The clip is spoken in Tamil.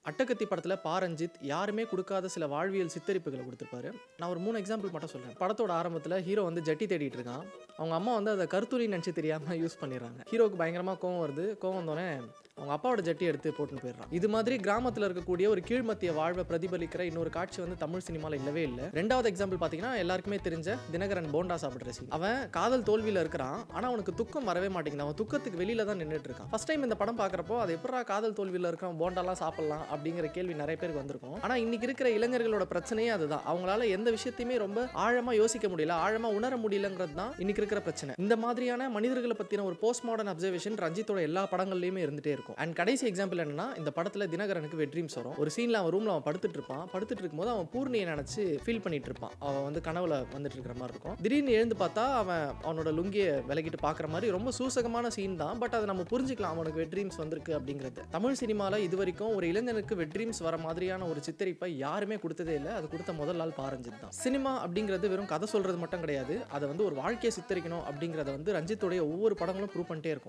அட்டகத்தி படத்துல ரஞ்சித் யாருமே குடுக்காத சில வாழ்வியல் சித்தரிப்புகள குடுத்திருப்பாரு. நான் ஒரு 3 எக்ஸாம்பிள் மட்டும் சொல்றேன். படத்தோட ஆரம்பத்துல ஹீரோ வந்து ஜட்டி தேடிட்டு இருக்கான். அவங்க அம்மா வந்து அத கருத்துளின்னு நெனச்சு தெரியாம யூஸ் பண்ணிர்றாங்க. ஹீரோவுக்கு பயங்கரமா கோவம் வருது. கோவம் வந்தோனே அவங்க அப்பாவோட ஜட்டிய எடுத்து போட்டுன்னு போயிடுறான். இது மாதிரி கிராமத்துல இருக்கக்கூடிய ஒரு கீழ்மத்திய வாழ்வை பிரதிபலிக்கிற இன்னொரு காட்சி வந்து தமிழ் சினிமால இல்லவே இல்ல. 2வது எக்ஸாம்பிள் பாத்தீங்கன்னா எல்லாருக்குமே தெரிஞ்ச தினகரன் போண்டா சாப்பிடுற சீன். அவன் காதல் தோல்வியில இருக்கிறான். ஆனா அவனுக்கு துக்கம் வரவே மாட்டேங்குது. அவன் துக்கத்துக்கு வெளியில தான் நின்னுட்டு இருக்கான். ஃபர்ஸ்ட் டைம் இந்த படம் பாக்குறப்போ அது எப்படா காதல் தோல்வியில இருக்கான் போண்டாலாம் சாப்பிடலாம் அப்படிங்கிற கேள்வி நிறைய பேருக்கு வந்திருக்கும். ஆனா இன்னைக்கு இருக்கிற இளைஞர்களோட பிரச்சனையே அதுதான். அவங்களால எந்த விஷயத்தையுமே ரொம்ப ஆழமா யோசிக்க முடியல, ஆழமா உணர முடியலங்கிறது தான் இன்னைக்கு இருக்கிற பிரச்சனை. இந்த மாதிரியான மனிதர்களை பத்தின ஒரு போஸ்ட் மாடர்ன் அப்சர்வேஷன் ரஞ்சித்தோட எல்லா படங்கள்லயுமே இருந்துட்டே இருக்கும். அண்ட் கடைசி எக்ஸாம்பிள் என்னன்னா, இந்த படத்துல தினகரனுக்கு வெட் ட்ரீம்ஸ் வரும். ஒரு சீன்ல அவன் ரூம்ல அவன் படுத்துட்டு இருப்பான். படுத்துட்டு இருக்கும்போது அவன் பூர்ணியை நினைச்சு ஃபீல் பண்ணிட்டு இருப்பான். அவன் வந்து கனவுல வந்துட்டு இருக்கிற மாதிரி இருக்கும். திடீர்னு எழுந்து பார்த்தா அவனோட லுங்கிய விலகிட்டு பாக்குற மாதிரி ரொம்ப சூசகமான சீன் தான். பட் அதை நம்ம புரிஞ்சுக்கலாம், அவனுக்கு வெட் ட்ரீம்ஸ் வந்திருக்கு அப்படிங்கிறது. தமிழ் சினிமால இது வரைக்கும் ஒரு இளைஞனுக்கு வெட் ட்ரீம்ஸ் வர மாதிரியான ஒரு சித்தரிப்பை யாருமே கொடுத்ததே இல்லை. அது கொடுத்த முதல் ஆள் ரஞ்சித் தான். சினிமா அப்படிங்கிறது வெறும் கதை சொல்றது மட்டும் கிடையாது. அதை வந்து ஒரு வாழ்க்கையை சித்தரிக்கணும் அப்படிங்கறத வந்து ரஞ்சித்தோடைய ஒவ்வொரு படங்களும் ப்ரூவ் பண்ணிட்டே இருக்கும்.